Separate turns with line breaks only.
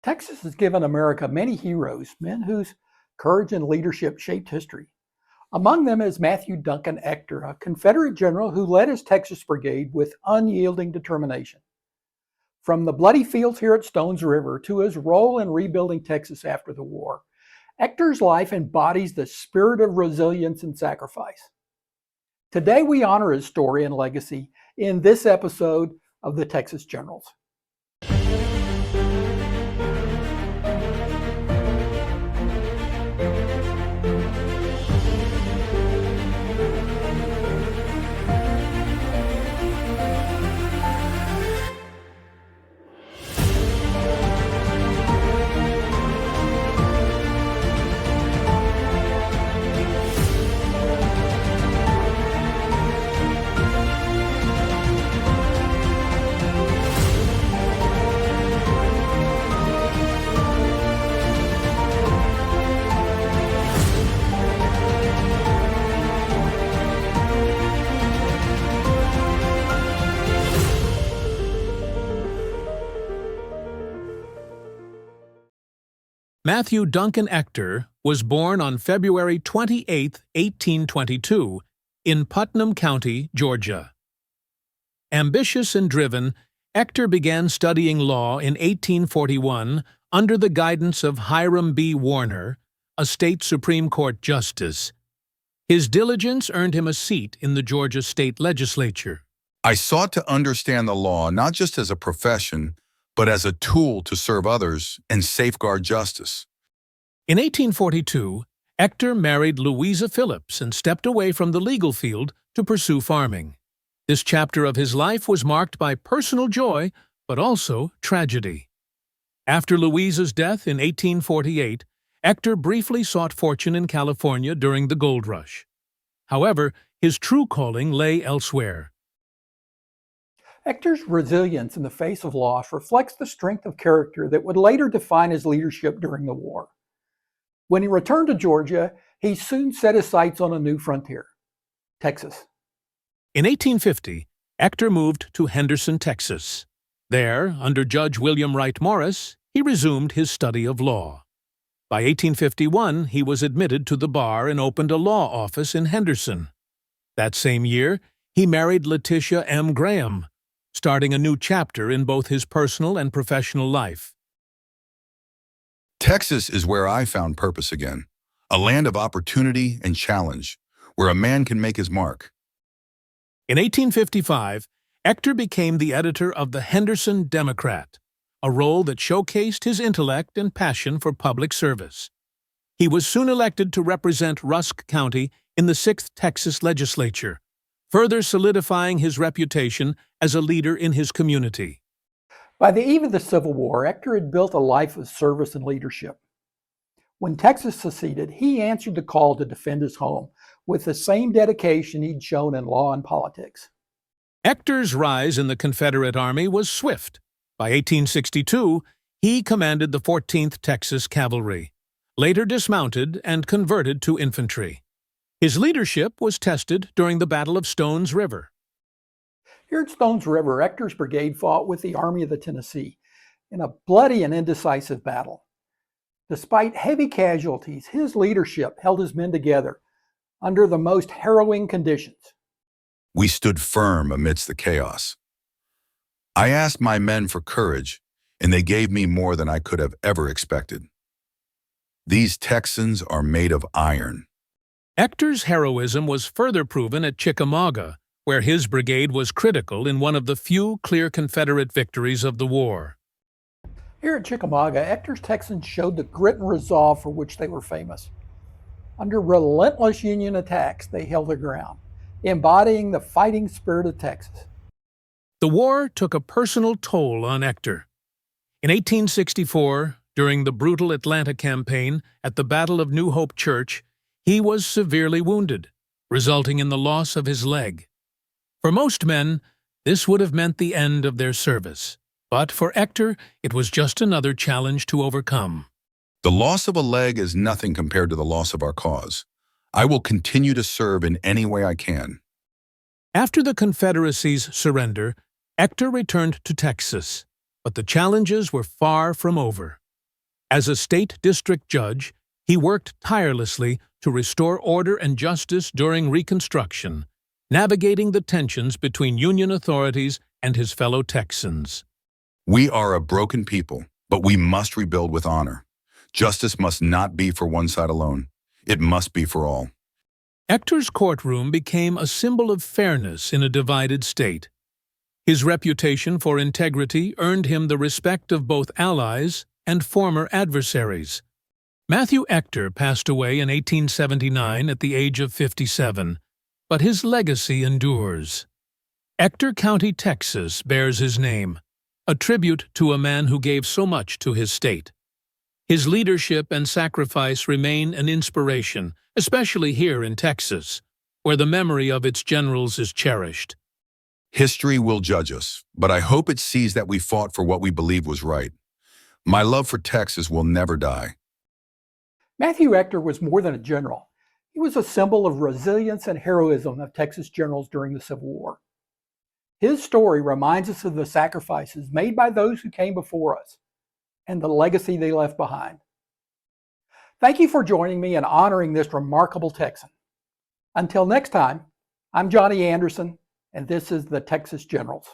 Texas has given America many heroes, men whose courage and leadership shaped history. Among them is Matthew Duncan Ector, a Confederate general who led his Texas Brigade with unyielding determination. From the bloody fields here at Stones River to his role in rebuilding Texas after the war, Ector's life embodies the spirit of resilience and sacrifice. Today we honor his story and legacy in this episode of the Texas Generals.
Matthew Duncan Ector was born on February 28, 1822, in Putnam County, Georgia. Ambitious and driven, Ector began studying law in 1841 under the guidance of Hiram B. Warner, a state Supreme Court justice. His diligence earned him a seat in the Georgia state legislature.
I sought to understand the law not just as a profession, but as a tool to serve others and safeguard justice.
In 1842, Ector married Louisa Phillips and stepped away from the legal field to pursue farming. This chapter of his life was marked by personal joy, but also tragedy. After Louisa's death in 1848, Ector briefly sought fortune in California during the gold rush. However, his true calling lay elsewhere.
Ector's resilience in the face of loss reflects the strength of character that would later define his leadership during the war. When he returned to Georgia, he soon set his sights on a new frontier, Texas.
In 1850, Ector moved to Henderson, Texas. There, under Judge William Wright Morris, he resumed his study of law. By 1851, he was admitted to the bar and opened a law office in Henderson. That same year, he married Letitia M. Graham, starting a new chapter in both his personal and professional life.
Texas is where I found purpose again, a land of opportunity and challenge, where a man can make his mark.
In 1855, Ector became the editor of the Henderson Democrat, a role that showcased his intellect and passion for public service. He was soon elected to represent Rusk County in the 6th Texas Legislature, further solidifying his reputation as a leader in his community.
By the eve of the Civil War, Ector had built a life of service and leadership. When Texas seceded, he answered the call to defend his home with the same dedication he'd shown in law and politics.
Ector's rise in the Confederate Army was swift. By 1862, he commanded the 14th Texas Cavalry, later dismounted and converted to infantry. His leadership was tested during the Battle of Stones River.
Here at Stones River, Ector's brigade fought with the Army of the Tennessee in a bloody and indecisive battle. Despite heavy casualties, his leadership held his men together under the most harrowing conditions.
We stood firm amidst the chaos. I asked my men for courage, and they gave me more than I could have ever expected. These Texans are made of iron.
Ector's heroism was further proven at Chickamauga, where his brigade was critical in one of the few clear Confederate victories of the war.
Here at Chickamauga, Ector's Texans showed the grit and resolve for which they were famous. Under relentless Union attacks, they held their ground, embodying the fighting spirit of Texas.
The war took a personal toll on Ector. In 1864, during the brutal Atlanta campaign at the Battle of New Hope Church, he was severely wounded, resulting in the loss of his leg. For most men, this would have meant the end of their service. But for Ector, it was just another challenge to overcome.
The loss of a leg is nothing compared to the loss of our cause. I will continue to serve in any way I can.
After the Confederacy's surrender, Ector returned to Texas, but the challenges were far from over. As a state district judge, he worked tirelessly to restore order and justice during Reconstruction, navigating the tensions between Union authorities and his fellow Texans.
We are a broken people, but we must rebuild with honor. Justice must not be for one side alone. It must be for all.
Ector's courtroom became a symbol of fairness in a divided state. His reputation for integrity earned him the respect of both allies and former adversaries. Matthew Ector passed away in 1879 at the age of 57, but his legacy endures. Ector County, Texas bears his name, a tribute to a man who gave so much to his state. His leadership and sacrifice remain an inspiration, especially here in Texas, where the memory of its generals is cherished.
History will judge us, but I hope it sees that we fought for what we believed was right. My love for Texas will never die.
Matthew Ector was more than a general. He was a symbol of resilience and heroism of Texas generals during the Civil War. His story reminds us of the sacrifices made by those who came before us and the legacy they left behind. Thank you for joining me in honoring this remarkable Texan. Until next time, I'm Johnny Anderson, and this is the Texas Generals.